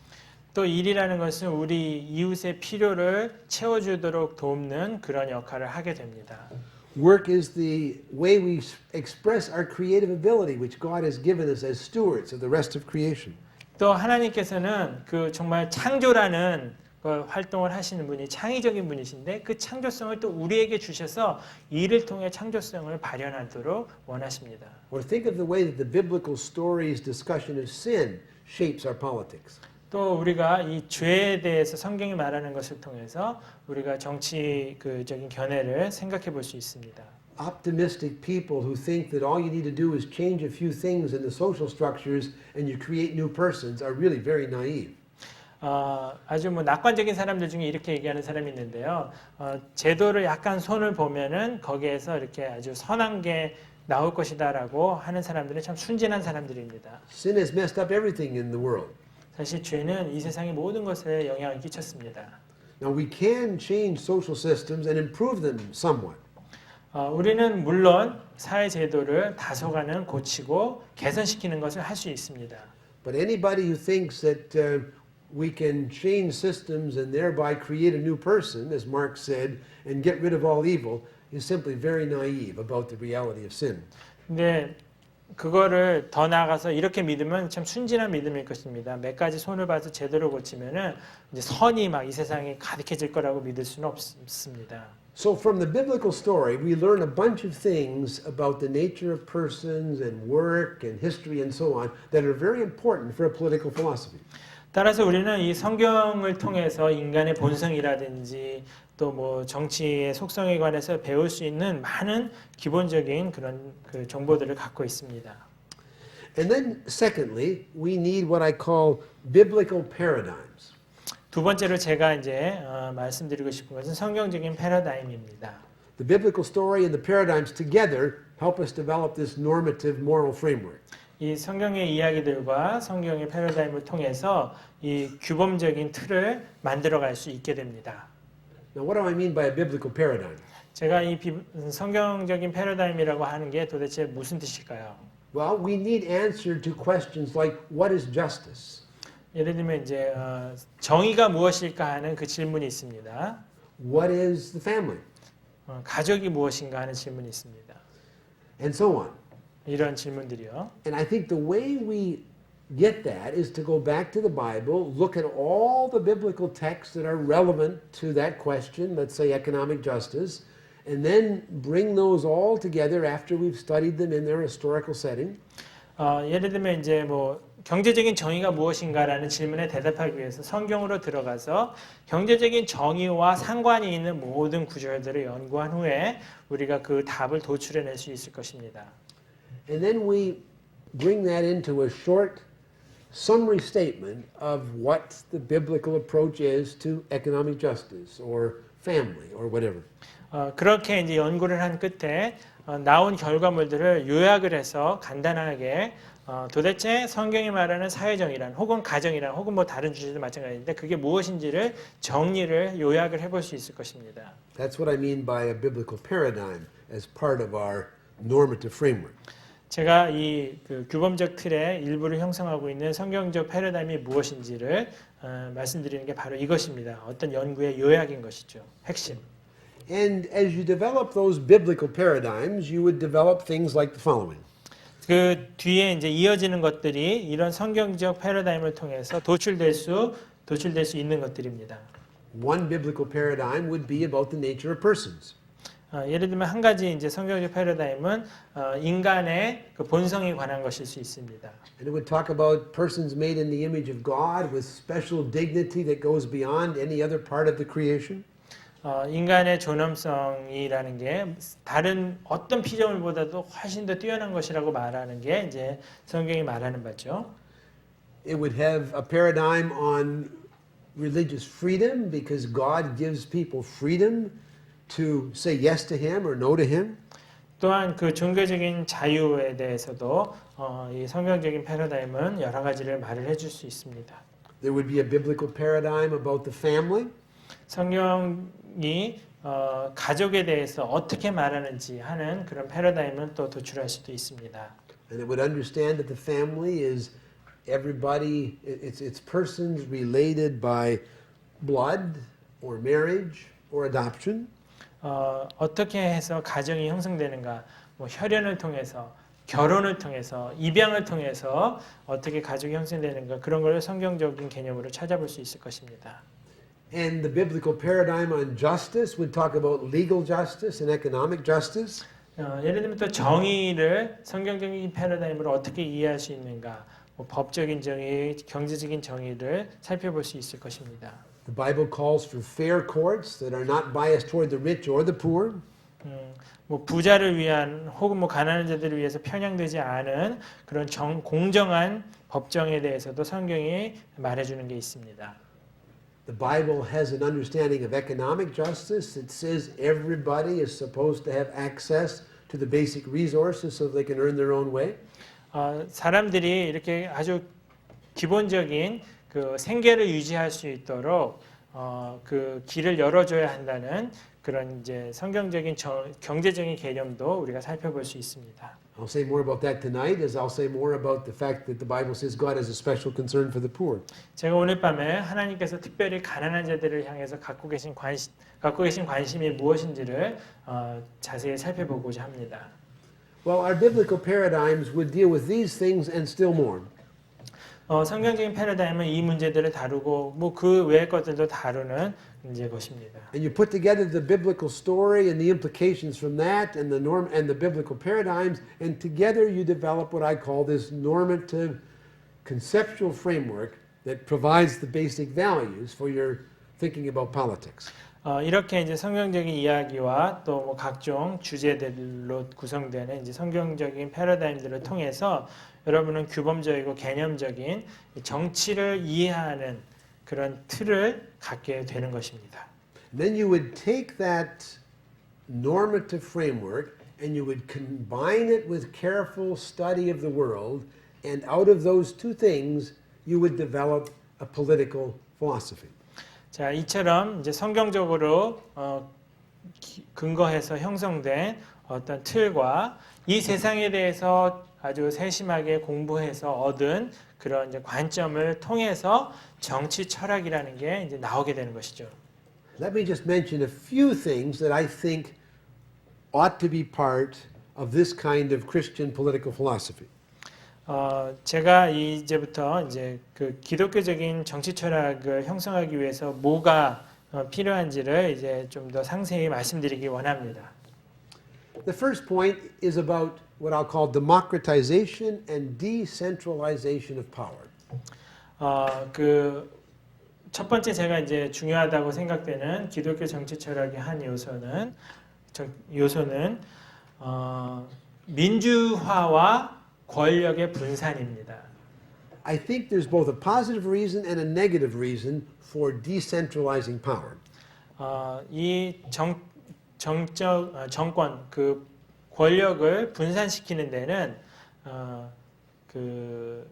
또 일이라는 것은 우리 이웃의 필요를 채워주도록 돕는 그런 역할을 하게 됩니다. Work is the way we express our creative ability, which God has given us as stewards of the rest of creation. 또 하나님께서는 그 정말 창조라는 활동을 하시는 분이 창의적인 분이신데 그 창조성을 또 우리에게 주셔서 일을 통해 창조성을 발현하도록 원하십니다. Or think of the way that the biblical story's discussion of sin shapes our politics. 또 우리가 이 죄에 대해서 성경이 말하는 것을 통해서 우리가 정치적인 견해를 생각해 볼 수 있습니다. Optimistic people who think that all you need to do is change a few things in the social structures and you create new persons are really very naive. 아주 낙관적인 사람들 중에 이렇게 얘기하는 사람이 있는데요. 제도를 약간 손을 보면은 거기에서 이렇게 아주 선한 게 나올 것이다라고 하는 사람들은 참 순진한 사람들입니다. Sin has messed up everything in the world. 사실 죄는 이 세상의 모든 것에 영향을 끼쳤습니다. Now we can change social systems and improve them somewhat. 우리는 물론 사회 제도를 다소간은 고치고 개선시키는 것을 할 수 있습니다. But anybody who thinks that we can change systems and thereby create a new person, as Marx said, and get rid of all evil, is simply very naive about the reality of sin. 근데 그거를 더 나아가서 이렇게 믿으면 참 순진한 믿음일 것입니다. 몇 가지 손을 봐서 제대로 고치면은 이제 선이 막 이 세상에 가득해질 거라고 믿을 수는 없습니다. So from the biblical story, we learn a bunch of things about the nature of persons and work and history and so on that are very important for a political philosophy. 따라서 우리는 이 성경을 통해서 인간의 본성이라든지 또 뭐 정치의 속성에 관해서 배울 수 있는 많은 기본적인 그런 그 정보들을 갖고 있습니다. And then secondly, we need what I call biblical paradigms. 두 번째로 제가 이제 말씀드리고 싶은 것은 성경적인 패러다임입니다. The biblical story and the paradigms together help us develop this normative moral framework. 이 성경의 이야기들과 성경의 패러다임을 통해서 이 규범적인 틀을 만들어갈 수 있게 됩니다. Now, what do I mean by a biblical paradigm? 제가 이 성경적인 패러다임이라고 하는 게 도대체 무슨 뜻일까요? Well, we need answer to questions like what is justice? 예를 들면 이제 정의가 무엇일까 하는 그 질문이 있습니다. What is the family? 가족이 무엇인가 하는 질문이 있습니다. And so on. 이런 질문들이요. And I think the way we get that is to go back to the Bible, look at all the biblical texts that are relevant to that question, let's say economic justice, and then bring those all together after we've studied them in their historical setting. 예를 들면 이제 뭐 경제적인 정의가 무엇인가라는 질문에 대답하기 위해서 성경으로 들어가서 경제적인 정의와 상관이 있는 모든 구절들을 연구한 후에 우리가 그 답을 도출해낼 수 있을 것입니다. And then we bring that into a short summary statement of what the biblical approach is to economic justice or family or whatever. 그렇게 이제 연구를 한 끝에 나온 결과물들을 요약을 해서 간단하게 도대체 성경이 말하는 사회정의란 혹은 가정이란 혹은 뭐 다른 주제도 마찬가지인데 그게 무엇인지를 정리를 요약을 해볼 수 있을 것입니다. That's what I mean by a biblical paradigm as part of our normative framework. 제가 이 그 규범적 틀의 일부를 형성하고 있는 성경적 패러다임이 무엇인지를 말씀드리는 게 바로 이것입니다. 어떤 연구의 요약인 것이죠. 핵심. And as you develop those biblical paradigms, you would develop things like the following. 그 뒤에 이제 이어지는 것들이 이런 성경적 패러다임을 통해서 도출될 수 있는 것들입니다. One biblical paradigm would be about the nature of persons. 예를 들면 한 가지 이제 성경적 패러다임은 인간의 그 본성에 관한 것일 수 있습니다. And it would talk about persons made in the image of God with special dignity that goes beyond any other part of the creation. 인간의 존엄성이라는 게 다른 어떤 피조물보다도 훨씬 더 뛰어난 것이라고 말하는 게 이제 성경이 말하는 바죠. It would have a paradigm on religious freedom because God gives people freedom to say yes to him or no to him. 또한 그 종교적인 자유에 대해서도 이 성경적인 패러다임은 여러 가지를 말을 해줄 수 있습니다. There would be a biblical paradigm about the family. 성경이 가족에 대해서 어떻게 말하는지 하는 그런 패러다임은 또 도출할 수도 있습니다. And it would understand that the family is everybody, it's persons related by blood or marriage or adoption. 어떻게 해서 가정이 형성되는가? 뭐 혈연을 통해서, 결혼을 통해서, 입양을 통해서 어떻게 가족이 형성되는가? 그런 걸 성경적인 개념으로 찾아볼 수 있을 것입니다. And the biblical paradigm on justice would talk about legal justice and economic justice. 예를 들면 또 정의를 성경적인 패러다임으로 어떻게 이해할 수 있는가? 뭐 법적인 정의, 경제적인 정의를 살펴볼 수 있을 것입니다. The Bible calls for fair courts that are not biased toward the rich or the poor. 뭐 부자를 위한 혹은 뭐 가난한 자들을 위해서 편향되지 않은 그런 공정한 법정에 대해서도 성경이 말해주는 게 있습니다. The Bible has an understanding of economic justice. It says everybody is supposed to have access to to the basic resources so they can earn their own way. 사람들이 이렇게 아주 기본적인 그 생계를 유지할 수 있도록 그 길을 열어줘야 한다는 그런 이제 성경적인 경제적인 개념도 우리가 살펴볼 수 있습니다. I'll say more about that tonight as I'll say more about the fact that the Bible says God has a special concern for the poor. 제가 오늘 밤에 하나님께서 특별히 가난한 자들을 향해서 갖고 계신 관심이 무엇인지를 자세히 살펴보고자 합니다. Well, our biblical paradigms would deal with these things and still more. 성경적인 패러다임은 이 문제들을 다루고 뭐 그 외의 것들도 다루는 이제 것입니다. And you put together the biblical story and the implications from that and the norm and the biblical paradigms, and together you develop what I call this normative conceptual framework that provides the basic values for your thinking about politics. 이렇게 이제 성경적인 이야기와 또 뭐 각종 주제들로 구성되는 이제 성경적인 패러다임들을 통해서 여러분은 규범적이고 개념적인 정치를 이해하는 그런 틀을 갖게 되는 것입니다. Then you would take that normative framework and you would combine it with careful study of the world, and out of those two things you would develop a political philosophy. 자, 이처럼 이제 성경적으로 근거해서 형성된 어떤 틀과 이 세상에 대해서 아주 세심하게 공부해서 얻은 그런 이제 관점을 통해서 정치 철학이라는 게 이제 나오게 되는 것이죠. Let me just mention a few things that I think ought to be part of this kind of Christian political philosophy. 제가 이제부터 이제 그 기독교적인 정치 철학을 형성하기 위해서 뭐가 필요한지를 이제 좀 더 상세히 말씀드리기 원합니다. The first point is about what I'll call democratization and decentralization of power. 그 첫 번째 제가 이제 중요하다고 생각되는 기독교 정치 철학의 한 요소는 민주화와 권력의 분산입니다. I think there's both a positive reason and a negative reason for decentralizing power. 이 정권 그 권력을 분산시키는 데는 그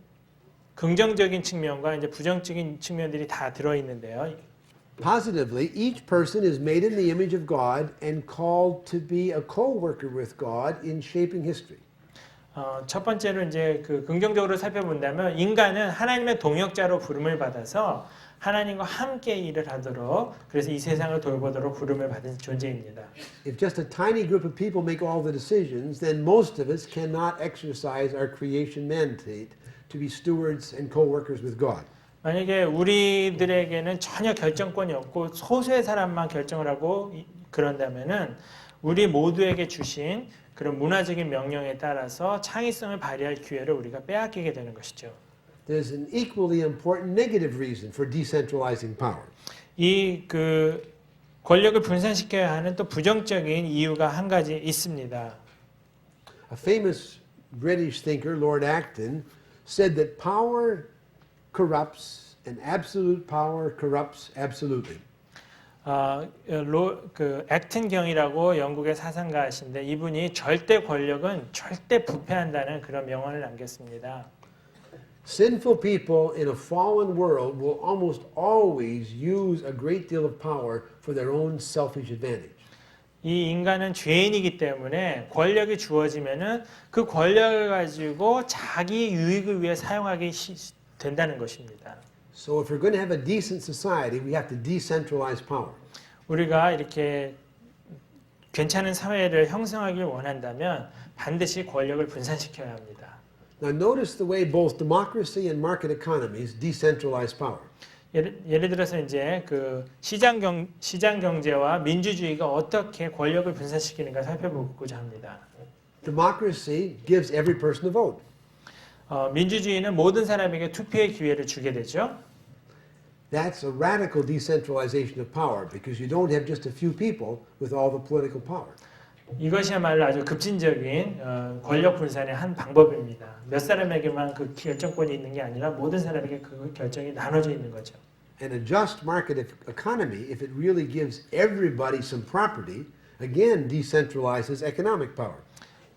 긍정적인 측면과 이제 부정적인 측면들이 다 들어 있는데요. Positively, each person is made in the image of God and called to be a co-worker with God in shaping history. 첫 번째로 이제 그 긍정적으로 살펴본다면 인간은 하나님의 동역자로 부름을 받아서 하나님과 함께 일을 하도록 그래서 이 세상을 돌보도록 부름을 받은 존재입니다. If just a tiny group of people make all the decisions, then most of us cannot exercise our creation mandate to be stewards and co-workers with God. 만약에 우리들에게는 전혀 결정권이 없고 소수의 사람만 결정을 하고 그런다면은 우리 모두에게 주신 그런 문화적인 명령에 따라서 창의성을 발휘할 기회를 우리가 빼앗기게 되는 것이죠. There's an equally important negative reason for decentralizing power. 이 그 권력을 분산시켜야 하는 또 부정적인 이유가 한 가지 있습니다. A famous British thinker, Lord Acton, said that power corrupts and absolute power corrupts absolutely. 그 액튼경이라고 영국의 사상가이신데 이분이 절대 권력은 절대 부패한다는 그런 명언을 남겼습니다. Sinful people in a fallen world will almost always use a great deal of power for their own selfish advantage. 이 인간은 죄인이기 때문에 권력이 주어지면은 그 권력을 가지고 자기 유익을 위해 사용하게 된다는 것입니다. So if we're going to have a decent society, we have to decentralize power. 우리가 이렇게 괜찮은 사회를 형성하길 원한다면 반드시 권력을 분산시켜야 합니다. Now notice the way both democracy and market economies decentralize power. 예를 들어서 이제 그 시장 경제와 민주주의가 어떻게 권력을 분산시키는가 살펴보고자 합니다. Democracy gives every person a vote. 민주주의는 모든 사람에게 투표의 기회를 주게 되죠. That's a radical decentralization of power because you don't have just a few people with all the political power. 이것이야말로 아주 급진적인 권력 분산의 한 방법입니다. 몇 사람에게만 그 결정권이 있는 게 아니라 모든 사람에게 그 결정이 나눠져 있는 거죠. And a just market economy, if it really gives everybody some property, again decentralizes economic power.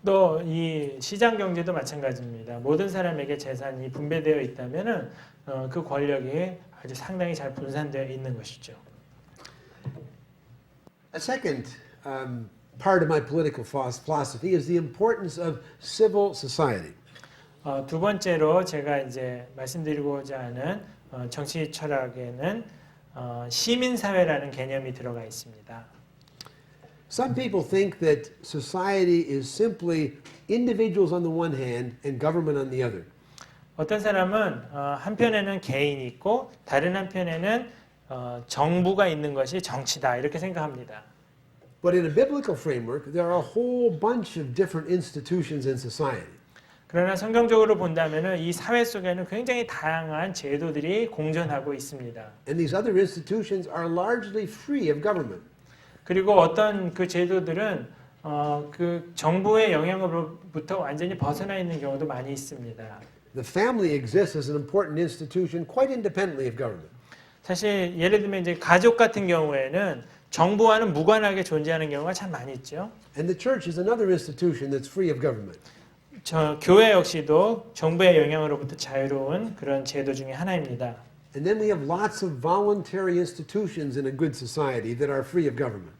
또 이 시장 경제도 마찬가지입니다. 모든 사람에게 재산이 분배되어 있다면은 그 권력이 아주 상당히 잘 분산되어 있는 것이죠. A second part of my political philosophy is the importance of civil society. 두 번째로 제가 이제 말씀드리고자 하는 정치 철학에는 시민 사회라는 개념이 들어가 있습니다. Some people think that society is simply individuals on the one hand and government on the other. 어떤 사람은 한편에는 개인이 있고 다른 한편에는 정부가 있는 것이 정치다 이렇게 생각합니다. But in a biblical framework, there are a whole bunch of different institutions in society. 그러나 성경적으로 본다면은 이 사회 속에는 굉장히 다양한 제도들이 공존하고 있습니다. And these other institutions are largely free of government. 그리고 어떤 그 제도들은 그 정부의 영향으로부터 완전히 벗어나 있는 경우도 많이 있습니다. The family exists as an important institution quite independently of government. 사실 예를 들면 이제 가족 같은 경우에는 정부와는 무관하게 존재하는 경우가 참 많이 있죠. And the church is another institution that's free of government. 교회 역시도 정부의 영향으로부터 자유로운 그런 제도 중에 하나입니다. And then we have lots of voluntary institutions in a good society that are free of government.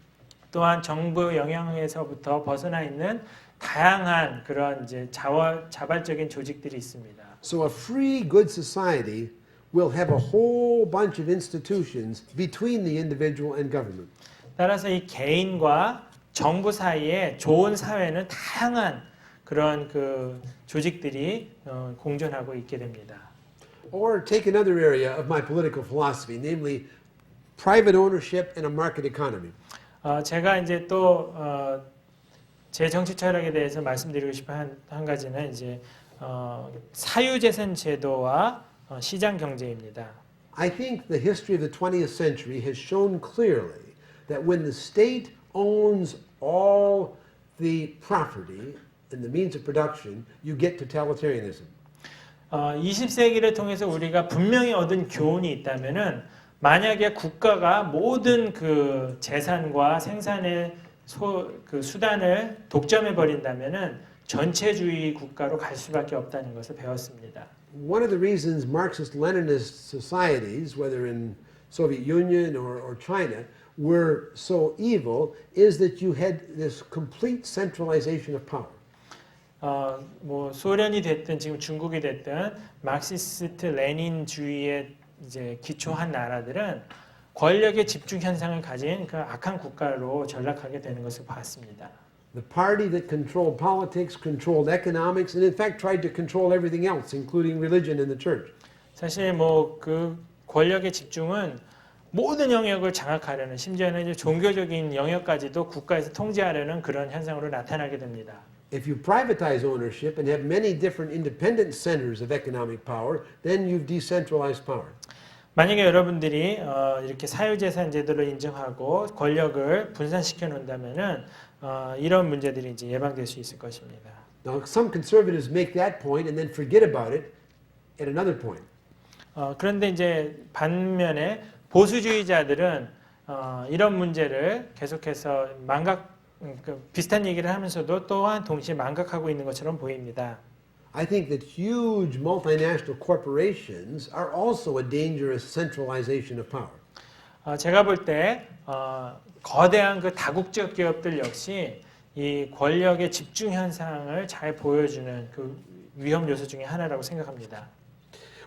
또한 정부 영향에서부터 벗어나 있는 다양한 그런 이제 자발적인 조직들이 있습니다. So a free good society will have a whole bunch of institutions between the individual and government. 따라서 이 개인과 정부 사이에 좋은 사회는 다양한 그런 그 조직들이 공존하고 있게 됩니다. Or take another area of my political philosophy, namely private ownership and a market economy. 제가 이제 또 제 정치 철학에 대해서 말씀드리고 싶은 한 가지는 이제 사유재산 제도와 시장 경제입니다. I think the history of the 20th century has shown clearly that when the state owns all the property and the means of production, you get totalitarianism. 20세기를 통해서 우리가 분명히 얻은 교훈이 있다면은 만약에 국가가 모든 그 재산과 생산의 그 수단을 독점해 버린다면은 전체주의 국가로 갈 수밖에 없다는 것을 배웠습니다. One of the reasons Marxist-Leninist societies, whether in Soviet Union or China, were so evil is that you had this complete centralization of power. 뭐 소련이 됐든 지금 중국이 됐든 마르크시스트 레닌주의에 이제 기초한 나라들은 권력의 집중 현상을 가진 그 악한 국가로 전락하게 되는 것을 봤습니다. The party that controlled politics, controlled economics, and in fact tried to control everything else, including religion and the church. 사실 뭐 그 권력의 집중은 모든 영역을 장악하려는 심지어는 이제 종교적인 영역까지도 국가에서 통제하려는 그런 현상으로 나타나게 됩니다. If you privatize ownership and have many different independent centers of economic power, then you've decentralized power. 만약에 여러분들이 이렇게 사유재산 제도를 인정하고 권력을 분산시켜 놓는다면은 이런 문제들이 이제 예방될 수 있을 것입니다. Now, some conservatives make that point and then forget about it at another point. 그런데 이제 반면에 보수주의자들은 이런 문제를 계속해서 비슷한 얘기를 하면서도 또한 동시에 망각하고 있는 것처럼 보입니다. I think that huge multinational corporations are also a dangerous centralization of power. 제가 볼 때 거대한 그 다국적 기업들 역시 이 권력의 집중 현상을 잘 보여주는 그 위험 요소 중에 하나라고 생각합니다.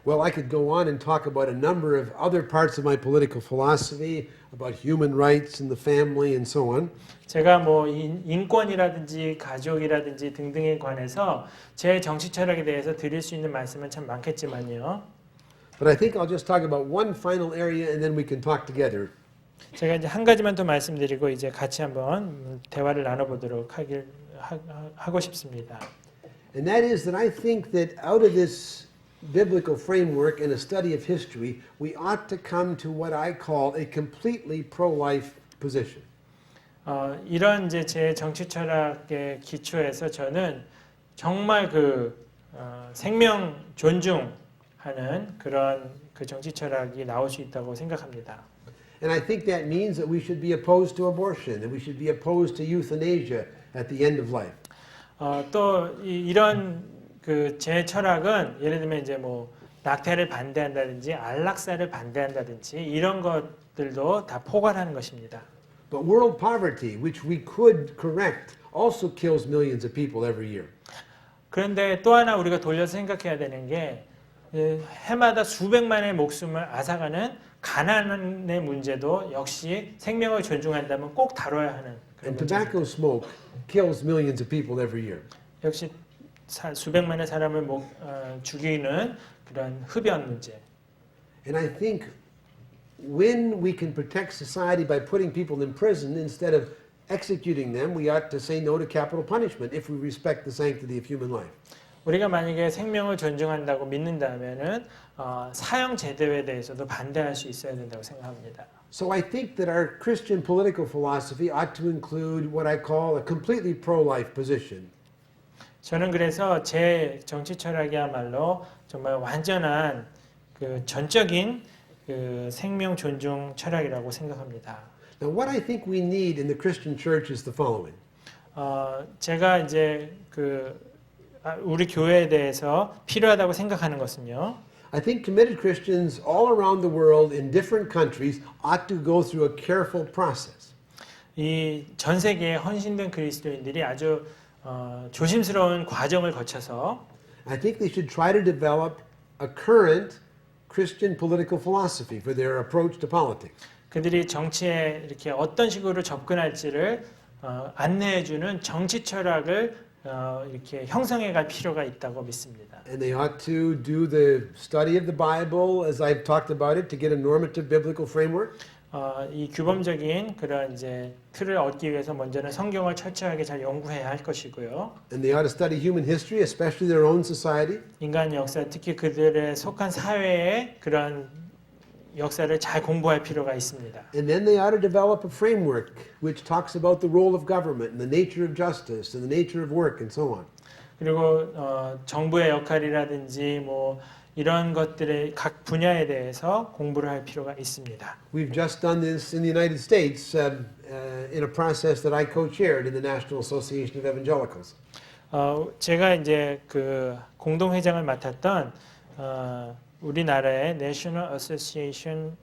Well, I could go on and talk about a number of other parts of my political philosophy, about human rights and the family and so on. 제가 뭐 인권이라든지 가족이라든지 등등에 관해서 제 정치 철학에 대해서 드릴 수 있는 말씀은 참 많겠지만요. But I think I'll just talk about one final area and then we can talk together. 제가 이제 한 가지만 더 말씀드리고 이제 같이 한번 대화를 나눠보도록 하고 싶습니다. And that is that I think that out of this biblical framework and a study of history, we ought to come to what I call a completely pro-life position. 이런 이제 제 정치 철학의 기초에서 저는 정말 생명 존중하는 그런 그 정치 철학이 나올 수 있다고 생각합니다. And I think that means that we should be opposed to abortion, and we should be opposed to euthanasia at the end of life. 또 이런 그 제 철학은 예를 들면 이제 뭐 낙태를 반대한다든지 안락사를 반대한다든지 이런 것들도 다 포괄하는 것입니다. But world poverty, which we could correct, also kills millions of people every year. 그런데 또 하나 우리가 돌려서 생각해야 되는 게 해마다 수백만의 목숨을 앗아가는 가난의 문제도 역시 생명을 존중한다면 꼭 다뤄야 하는 그런 And 문제입니다. tobacco smoke kills millions of people every year. 역시 수백만의 사람을 죽이는 그런 흡연 문제. And I think when we can protect society by putting people in prison instead of executing them, we ought to say no to capital punishment if we respect the sanctity of human life. 우리가 만약에 생명을 존중한다고 믿는다면은 사형 제도에 대해서도 반대할 수 있어야 된다고 생각합니다. So I think that our Christian political philosophy ought to include what I call a completely pro-life position. 저는 그래서 제 정치 철학이야말로 정말 완전한 그 전적인 그 생명 존중 철학이라고 생각합니다. Now, what I think we need in the Christian church is the following. 제가 이제 우리 교회에 대해서 필요하다고 생각하는 것은요. I think committed Christians all around the world in different countries ought to go through a careful process. 이 전 세계의 헌신된 그리스도인들이 아주 조심스러운 과정을 거쳐서 I think they should try to develop a current Christian political philosophy for their approach to politics. 그들이 정치에 이렇게 어떤 식으로 접근할지를 안내해주는 정치 철학을 이렇게 형성해 갈 필요가 있다고 믿습니다. And they ought to do the study of the Bible, as I've talked about it, to get a normative biblical framework. 이 규범적인 그런 이제 틀을 얻기 위해서 먼저는 성경을 철저하게 잘 연구해야 할 것이고요. And they ought to study human history, especially their own society. 인간 역사, 특히 그들의 속한 사회의 그런 역사를 잘 공부할 필요가 있습니다. And then they ought to develop a framework which talks about the role of government and the nature of justice and the nature of work and so on. 그리고 정부의 역할이라든지 뭐 이런 것들의 각 분야에 대해서 공부를 할 필요가 있습니다. We've just done this in the United States in a process that I co-chaired in the National Association of Evangelicals. 제가 이제 그 공동회장을 맡았던 우리나라의 National Association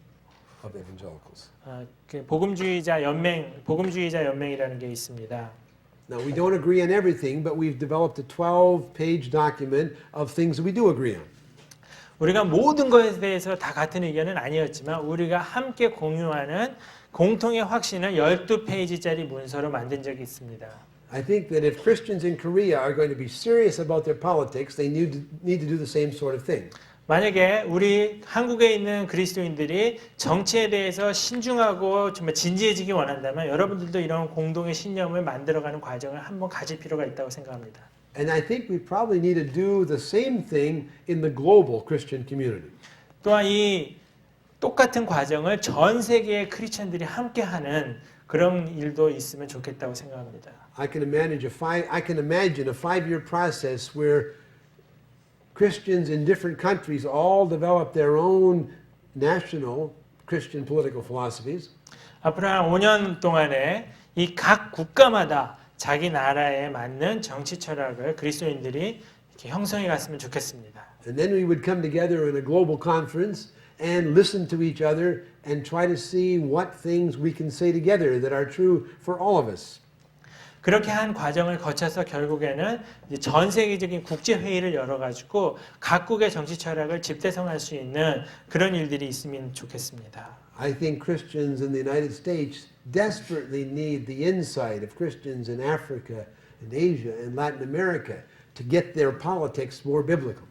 Of Evangelicals. 그 복음주의자 연맹이라는 게 있습니다. Now, we don't agree on everything, but we've developed a 12-page document of things that we do agree on. 우리가 모든 것에 대해서 다 같은 의견은 아니었지만 우리가 함께 공유하는 공통의 확신을 12페이지짜리 문서로 만든 적이 있습니다. I think that if Christians in Korea are going to be serious about their politics, they need to do the same sort of thing. 만약에 우리 한국에 있는 그리스도인들이 정치에 대해서 신중하고 정말 진지해지기 원한다면 여러분들도 이런 공동의 신념을 만들어가는 과정을 한번 가질 필요가 있다고 생각합니다. And I think we probably need to do the same thing in the global Christian community. 또한 이 똑같은 과정을 전 세계의 크리스천들이 함께하는 그런 일도 있으면 좋겠다고 생각합니다. I can imagine a 5-year process where Christians in different countries all develop their own national Christian political philosophies. 앞으로 한 5년 동안에 이 각 국가마다 자기 나라에 맞는 정치 철학을 그리스도인들이 이렇게 형성해 갔으면 좋겠습니다. And then we would come together in a global conference and listen to each other and try to see what things we can say together that are true for all of us. 그렇게 한 과정을 거쳐서 결국에는 이제 전 세계적인 국제 회의를 열어가지고 각국의 정치 철학을 집대성할 수 있는 그런 일들이 있으면 좋겠습니다. I think Christians in the United States desperately need the insight of Christians in Africa and Asia and Latin America to get their politics more biblical.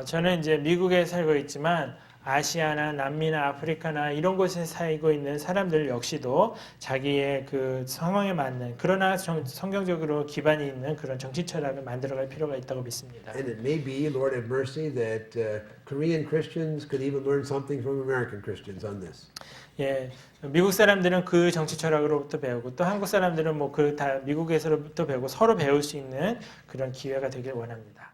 저는 이제 미국에 살고 있지만 아시아나 남미나 아프리카나 이런 곳에 살고 있는 사람들 역시도 자기의 그 상황에 맞는 그러나 성경적으로 기반이 있는 그런 정치 철학을 만들어갈 필요가 있다고 믿습니다. And it may be, Lord have mercy, that Korean Christians could even learn something from American Christians on this. 예, 미국 사람들은 그 정치 철학으로부터 배우고 또 한국 사람들은 뭐 그 다 미국에서부터 배우고 서로 배울 수 있는 그런 기회가 되길 원합니다.